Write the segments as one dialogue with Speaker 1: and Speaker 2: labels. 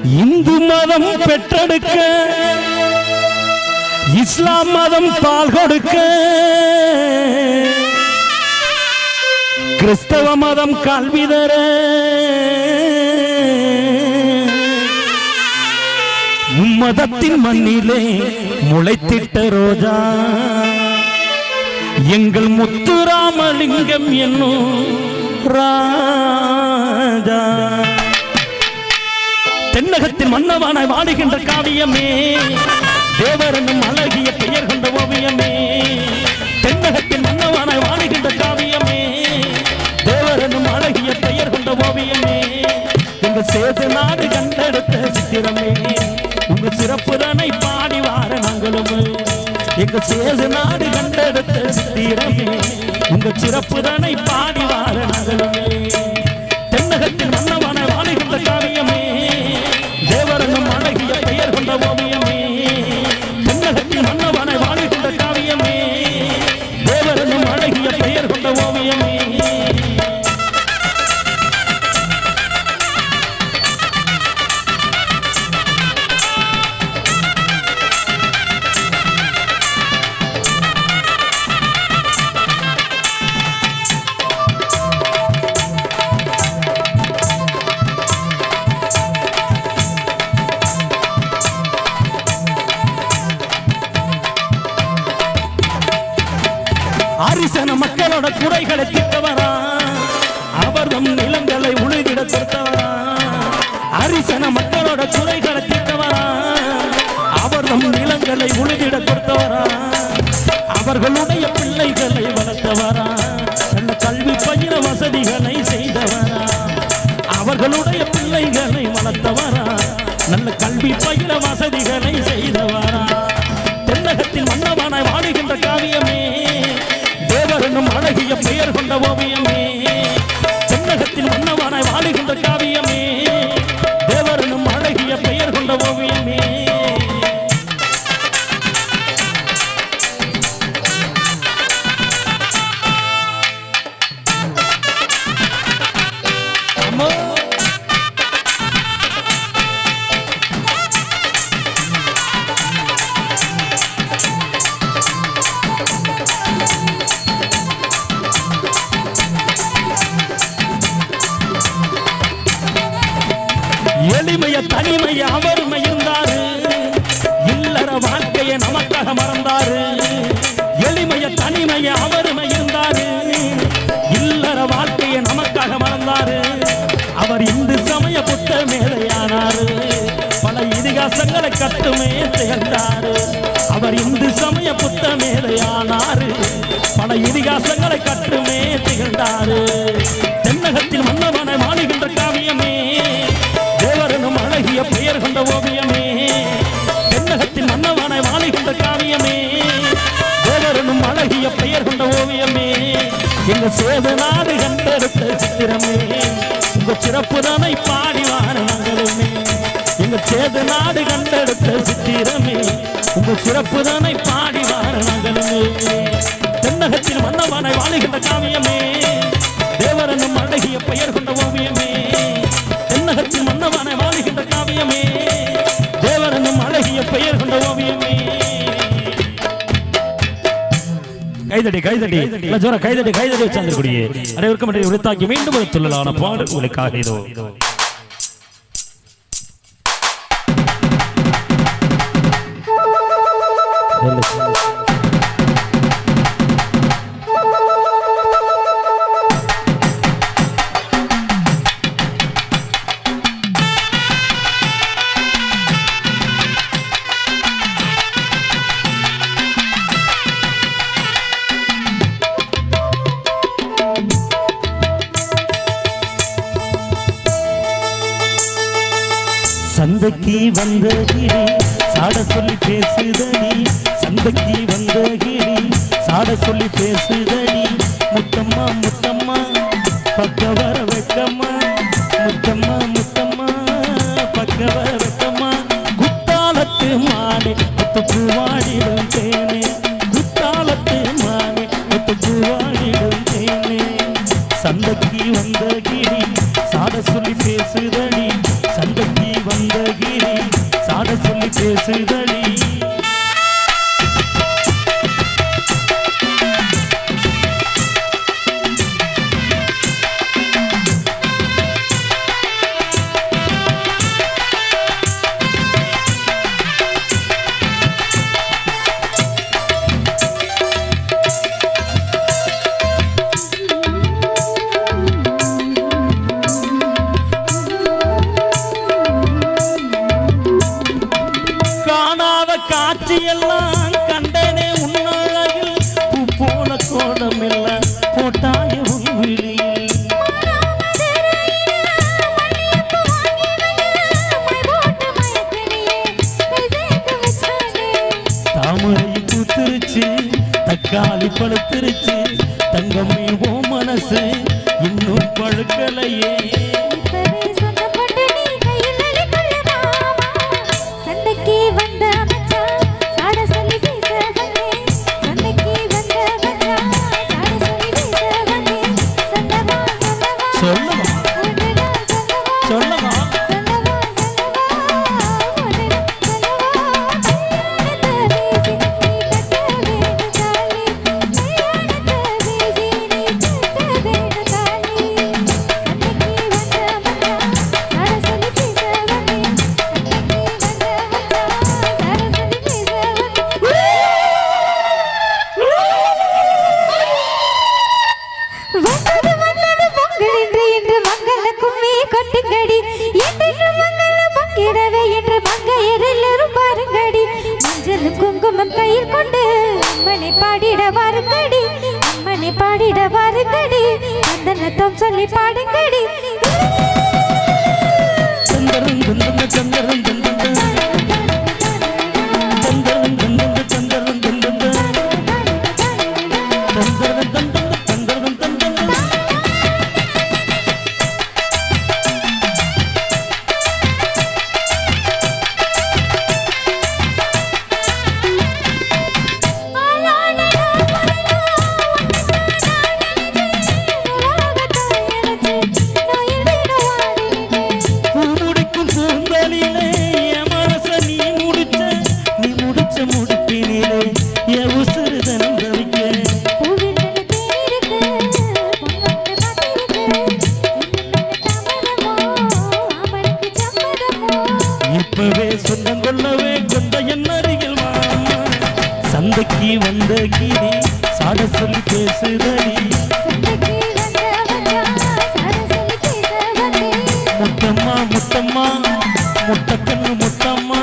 Speaker 1: இந்து மதம் பெற்றெடுக்க இஸ்லாம் மதம் பால் கொடுக்க கிறிஸ்தவ மதம் கல்வி தர மும்மதத்தின் மண்ணிலே முளைத்திட்ட ரோஜா எங்கள் முத்துராமலிங்கம் என்னும் ராஜா. தென்னகத்தின் மன்னவானாய் வாடுகின்ற காவியமே தேவரனும் அழகிய பெயர் கொண்ட ஓவியமே. தென்னகத்தின் மன்னவானாய் வாடுகின்ற காவியமே தேவரனும் அழகிய பெயர் கொண்ட ஓவியமே. எங்க சேது நாடு கண்டெடுத்த சித்திரமே உங்க சிறப்புதனை பாடி வார நாங்களும். எங்க சேது நாடு கண்டெடுத்த சித்திரமே உங்க சிறப்புதனை பாடி வார நாங்களுமே. தென்னகத்தின் மன்னவானாய் வாடுகின்ற காவியமே தேவரனும் அழகிய பெயர் கொண்ட ஓவியமே. தென்னகத்தின் மன்னவானாய் வாடுகின்ற காவியமே தேவரனும் அழகிய பெயர் கொண்ட ஓவியமே. அரிசன மக்களோட குறைகளை தீர்த்தவரா அவர்தம் நிலங்களை உழுதிட கொடுத்தவரா. அரிசன மக்களோட குறைகளை தீர்த்தவரா அவர்தம் நிலங்களை உழுதிட கொடுத்தவரா. அவர்களுடைய பிள்ளைகளை வளர்த்தவரா நல்ல கல்வி பயிர வசதிகளை செய்தவரா. அவர்களுடைய பிள்ளைகளை வளர்த்தவரா நல்ல கல்வி பயிர வசதிகளை செய்தவரா. தென்னகத்தின் மன்னவானாய் வாடுகின்ற காவியமே தேவரனும் அழகிய பெயர் கொண்ட ஓவியமே. தென்னகத்தில் மன்னவானாய் வாடுகின்ற காவியமே தேவரனும் அழகிய பெயர் கொண்ட ஓவியமே. எளிமைய தனிமைய அவருமை இருந்தாரு இல்லற வாழ்க்கையை நமக்காக மறந்தாரு. எளிமைய தனிமைய அவருமை இருந்தாரு இல்லற வாழ்க்கையை நமக்காக மறந்தாரு. அவர் இந்து சமய புத்த மேதையானாரு பல இதிகாசங்களை கட்டுமே திகழ்ந்தாரு. அவர் இந்து சமய புத்த மேதையானாரு பல இதிகாசங்களை கட்டுமே திகழ்ந்தாரு. தென்னகத்தில் மன்னவானாய் வாடுகின்ற காவியமே தேவரனும் அழகிய பெயர் கொண்ட ஓவியமே. தென்னகத்தின் மன்னவானாய் வாடுகின்ற காவியமே தேவரனும் அழகிய பெயர் கொண்ட ஓவியமே. எங்க சேது நாடு கண்டெடுத்த சித்திரமே உங்க சிறப்புதனை பாடி வார நாங்களுமே. எங்க சேது நாடு கண்டெடுத்த சித்திரமே உங்க சிறப்புதனை பாடி வார நாங்களுமே. தென்னகத்தின் மன்னவானாய் வாடுகின்ற காவியமே தேவரனும் அழகிய பெயர் கொண்ட ஓவியமே. தென்னகத்தின் மன்னவானாய் வாடுகின்ற காவியமே தேவரனும் அழகிய பெயர் கொண்ட ஓவியமே. கைதடி கைதடி ஜோர கைதடி கைதடி வச்சாந்திருக்கூடிய அனைவருக்கும் உரித்தாக்கி மீண்டும் ஒரு சொல்லலான பாடல் உங்களுக்காக இதோ. சந்தைக்கு வந்த கிளி சாட சொல்லி பேசுதடி. சந்தைக்கு வந்த கிளி சாட சொல்லி பேசுதடி. முத்தம்மா முத்தம்மா பக்க வர வெக்கம்மா. முத்தம்மா முத்தம்மா பக்க வர வெக்கம்மா. குத்தாலத்து மானே குத்து பூவாடிடும் தேனே. குத்தாலத்து மானே குத்து பூவாடிடும் தேனே. சந்தைக்கு வந்த கிளி சாட சொல்லி பேசுதடி. சந்தைக்கு வந்த சொல்லி பேசுதடி எல்லாம் கண்டனே உன்னழகில் பூ போல கோலம் எல்லாம் போட்டாய விழியில் தாமரை பூத்திருச்சு தக்காளி பழுத்திருச்சு தங்கமே ஓ மனசு இன்னும் பழுக்கலையே குங்குமம் கையில் கொண்டு அம்மனை பாடிட வாருங்கடி அம்மனை பாடிட வாருங்கடி வந்தனத்தம் சொல்லி பாடுங்கடி சந்தரம் சந்தரம் சந்தரம் சந்தரம் சந்தரம் சந்தரம் சந்தரம் சந்தரம் சந்தரம் சந்தரம் சொந்தங்கொள்ளவே கொண்ட என் அருகில் மாமா சந்தைக்கு வந்த கீரி சாட சொல்லி பேசுதடி முத்தம்மா முத்தம்மா முட்டக்கண்ணு முத்தம்மா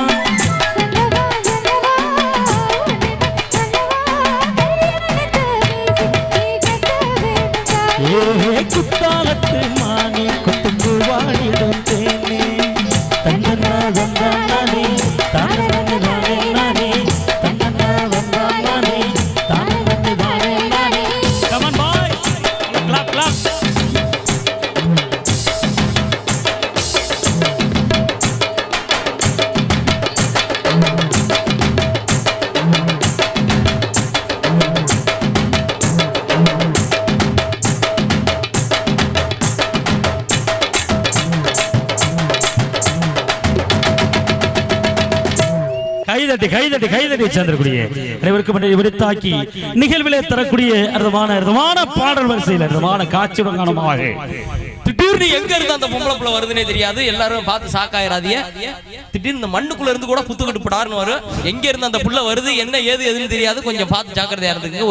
Speaker 1: ஏ குத்தாலத்து மானே கொத்துக்கு வாடிடும் தேனே தங்கண்ணா வந்தானே தானே நானே தங்கண்ணா வந்தானே தானே நானே come on boys clap clap கைதட்டி சந்திரகுடியே அனைவருக்கும் விடுத்தாக்கி நிகழ்விலே தரக்கூடிய அற்புதமான பாடல் வரிசையில் அற்புதமான காட்சியுடன் காணமாக
Speaker 2: திடீர்னு எங்க இருந்து அந்த பொம்பளை புள்ள வருதுன்னே தெரியாது. எல்லாரும் பார்த்து சாக்காயிராதிய. திடீர்னு இந்த மண்ணுக்குள்ள இருந்து கூட புத்துக்கிட்டு போடாருன்னு வரும். எங்க இருந்து அந்த புள்ள வருது என்ன ஏது எதுன்னு தெரியாது. கொஞ்சம் பார்த்து ஜாக்கிரதையா இருந்துங்க.